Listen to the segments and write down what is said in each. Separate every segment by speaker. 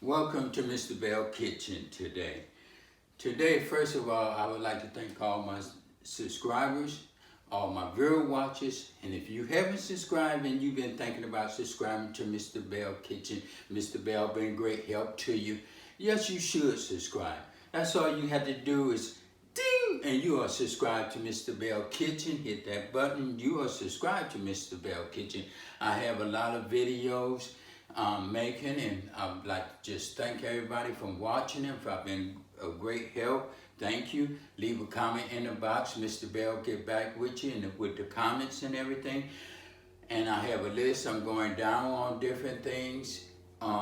Speaker 1: Welcome to Mr. Belle Kitchen today. Today, first of all, I would like to thank all my subscribers, all my viewer watchers, and if you haven't subscribed and you've been thinking about subscribing to Mr. Belle Kitchen, Mr. Belle been great help to you, yes, you should subscribe. That's all you have to do is ding, and you are subscribed to Mr. Belle Kitchen. Hit that button. You are subscribed to Mr. Belle Kitchen. I have a lot of videos making, and I'd like to just thank everybody for watching them. I've been a great help. Thank you. Leave a comment in the box. Mr. Belle get back with you and with the comments and everything. And I have a list. I'm going down on different things,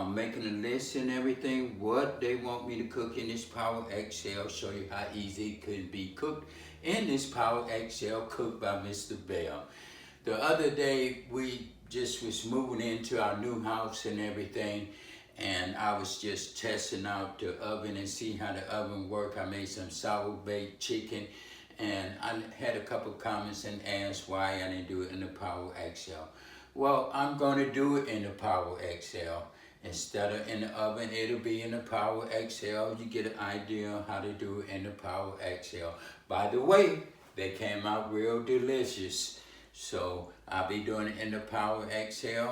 Speaker 1: making a list and everything, what they want me to cook in this Power XL, show you how easy it could be cooked in this Power XL, cooked by Mr. Belle. The other day, we just was moving into our new house and everything, and I was just testing out the oven and see how the oven worked. I made some sour baked chicken, and I had a couple comments and asked why I didn't do it in the Power XL. Well, I'm going to do it in the Power XL. Instead of in the oven, it'll be in the Power XL. You get an idea of how to do it in the Power XL. By the way, they came out real delicious. So I'll be doing it in the Power XL.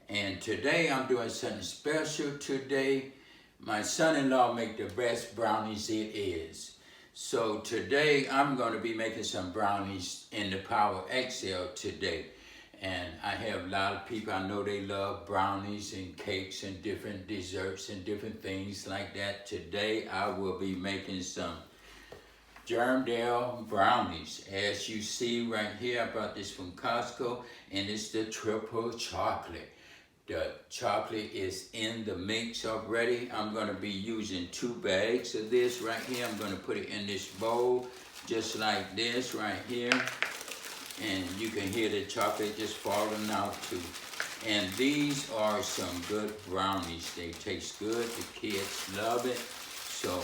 Speaker 1: And today I'm doing something special today. My son-in-law make the best brownies it is. So today I'm going to be making some brownies in the Power XL today. And I have a lot of people, I know they love brownies and cakes and different desserts and different things like that. Today I will be making some Germdale brownies. As you see right here, I bought this from Costco, and it's the triple chocolate. The chocolate is in the mix already. I'm going to be using 2 bags of this right here. I'm going to put it in this bowl, just like this right here. And you can hear the chocolate just falling out too. And these are some good brownies. They taste good. The kids love it. So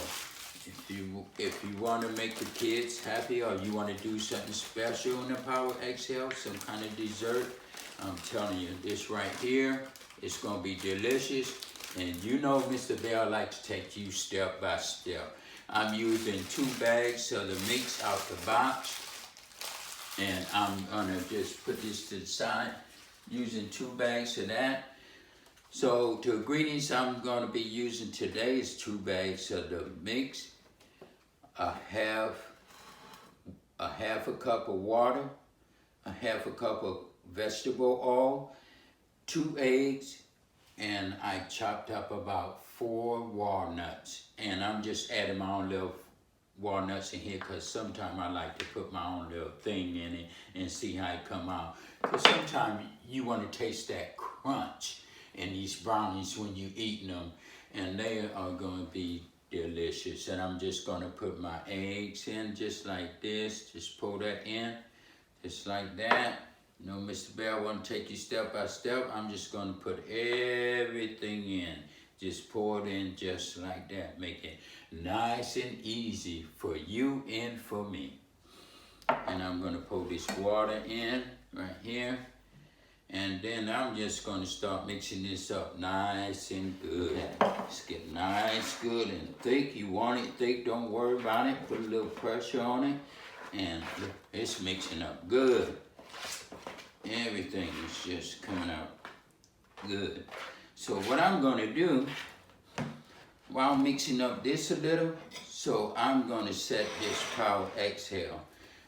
Speaker 1: if you want to make the kids happy, or you want to do something special in the Power XL, some kind of dessert, I'm telling you, this right here, it's going to be delicious. And you know Mr. Belle likes to take you step by step. I'm using 2 bags of the mix out the box. And I'm going to just put this to the side, using 2 bags of that. So the ingredients I'm going to be using today is 2 bags of the mix, a half a cup of water, a half a cup of vegetable oil, 2 eggs, and I chopped up about 4 walnuts. And I'm just adding my own little walnuts in here because sometimes I like to put my own little thing in it and see how it come out. Because sometimes you want to taste that crunch in these brownies when you eating them, and they are going to be delicious. And I'm just going to put my eggs in just like this. Just pour that in, just like that. You know, Mr. Belle want to take you step by step. I'm just going to put everything in. Just pour it in just like that. Make it nice and easy for you and for me. And I'm going to pour this water in right here. And then I'm just going to start mixing this up nice and good. It's getting nice, good, and thick. You want it thick, don't worry about it. Put a little pressure on it. And look, it's mixing up good. Everything is just coming out good. So what I'm going to do, while mixing up this a little, so I'm going to set this Power XL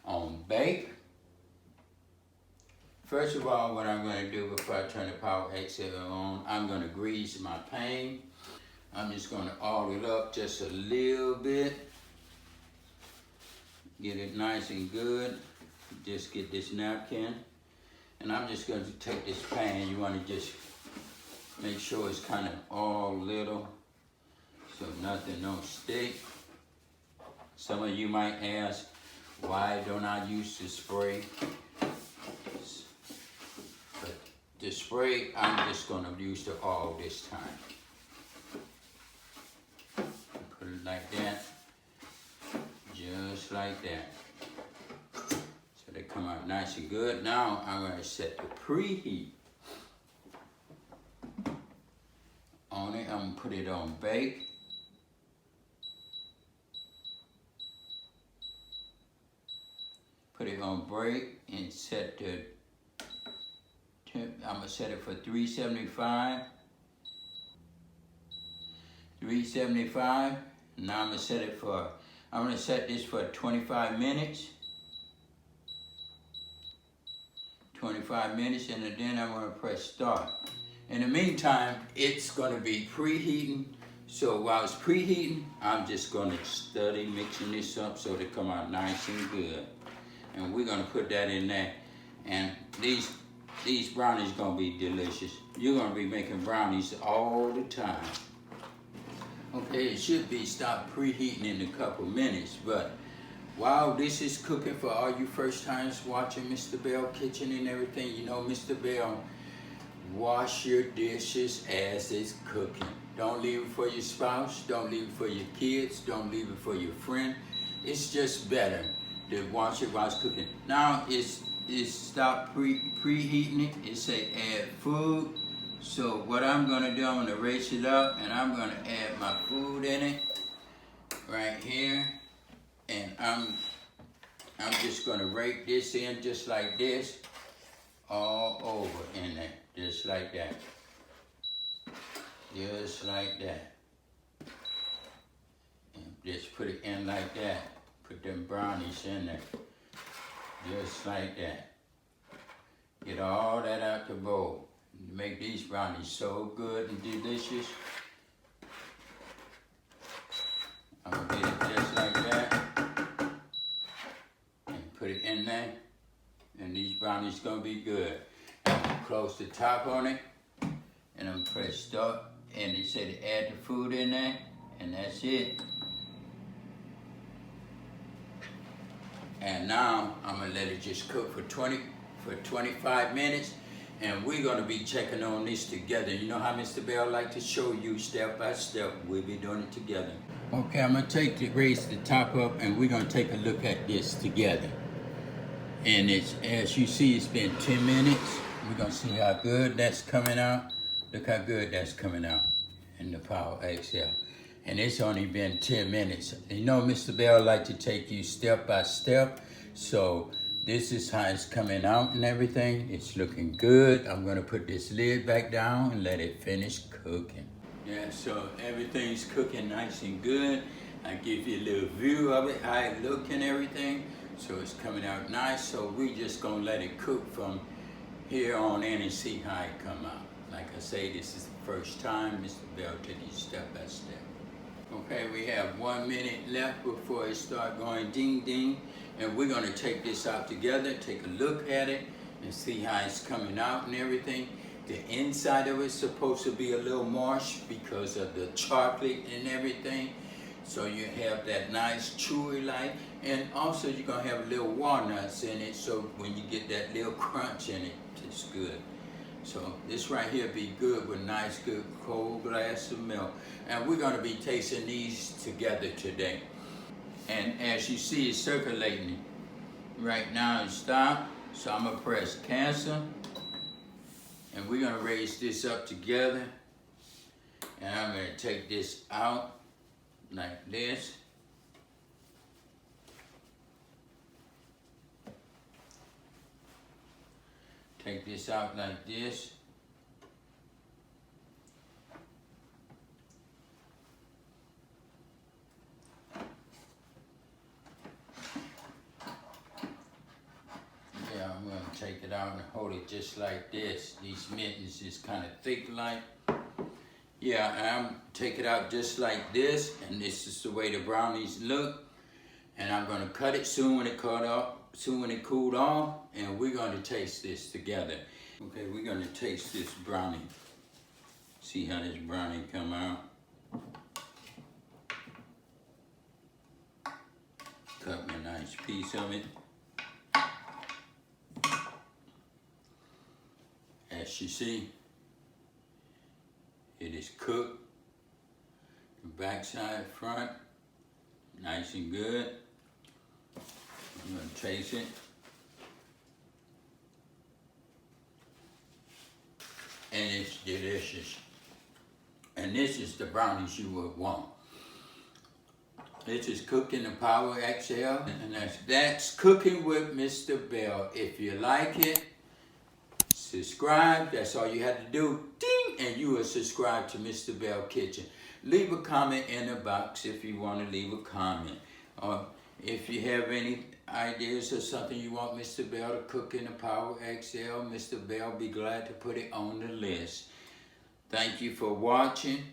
Speaker 1: on bake. First of all, what I'm going to do before I turn the Power XL on, I'm going to grease my pan. I'm just going to oil it up just a little bit. Get it nice and good. Just get this napkin. And I'm just going to take this pan. You want to just make sure it's kind of all little, so nothing don't stick. Some of you might ask, why don't I use the spray? But the spray, I'm just going to use the oil this time. Put it like that, just like that. So they come out nice and good. Now I'm going to set the preheat on it. I'm put it on bake. Put it on break and set the temp. I'm gonna set it for 375. 375. Now I'm gonna set this for 25 minutes. 25 minutes, and then I'm gonna press start. In the meantime, it's gonna be preheating. So while it's preheating, I'm just gonna study mixing this up so they come out nice and good. And we're gonna put that in there. And these brownies gonna be delicious. You're gonna be making brownies all the time. Okay, it should be stopped preheating in a couple minutes, but while this is cooking, for all you first times watching Mr. Belle Kitchen and everything, you know Mr. Belle, wash your dishes as it's cooking. Don't leave it for your spouse, don't leave it for your kids, don't leave it for your friend. It's just better to wash it while it's cooking. Now it's stopped preheating it. It say add food. So what I'm gonna do, I'm gonna raise it up and I'm gonna add my food in it right here. And I'm just gonna rake this in just like this, all over in there, just like that. Just like that. And just put it in like that. Put them brownies in there. Just like that. Get all that out the bowl. Make these brownies so good and delicious. I'm gonna get it just like that. And put it in there. And these brownies gonna be good. I'm gonna close the top on it. And I'm gonna press start. And they said to add the food in there. And that's it. And now I'm gonna let it just cook for 25 minutes, and we're gonna be checking on this together. You know how Mr. Belle like to show you step by step. We'll be doing it together. Okay, I'm gonna raise the top up, and we're gonna take a look at this together. And it's, as you see, it's been 10 minutes. We're gonna see how good that's coming out. Look how good that's coming out in the Power XL. And it's only been 10 minutes. You know, Mr. Belle like to take you step by step. So this is how it's coming out and everything. It's looking good. I'm gonna put this lid back down and let it finish cooking. Yeah, so everything's cooking nice and good. I give you a little view of it, how it look and everything. So it's coming out nice. So we just gonna let it cook from here on in and see how it come out. Like I say, this is the first time Mr. Belle take you step by step. Okay, we have 1 minute left before it start going ding ding, and we're gonna take this out together, take a look at it, and see how it's coming out and everything. The inside of it's supposed to be a little marsh because of the chocolate and everything. So you have that nice chewy light, and also you're gonna have little walnuts in it, so when you get that little crunch in it, it's good. So this right here be good with nice, good cold glass of milk. And we're gonna be tasting these together today. And as you see, it's circulating. Right now it's stopped, so I'm gonna press cancel. And we're gonna raise this up together. And I'm gonna take this out like this. Take this out like this. Yeah, I'm gonna take it out and hold it just like this. These mittens is kind of thick like. Yeah, and I'm take it out just like this, and this is the way the brownies look. And I'm gonna cut it soon when it cooled off, and we're gonna taste this together. Okay, we're gonna taste this brownie. See how this brownie come out. Cut me a nice piece of it. As you see, it is cooked. The backside, front, nice and good. I'm gonna taste it. And it's delicious. And this is the brownies you would want. This is cooking the Power XL, and that's cooking with Mr. Belle. If you like it, subscribe. That's all you have to do. Ding! And you will subscribe to Mr. Belle Kitchen. Leave a comment in the box if you want to leave a comment. Or if you have any ideas or something you want Mr. Belle to cook in the Power XL, Mr. Belle be glad to put it on the list. Thank you for watching.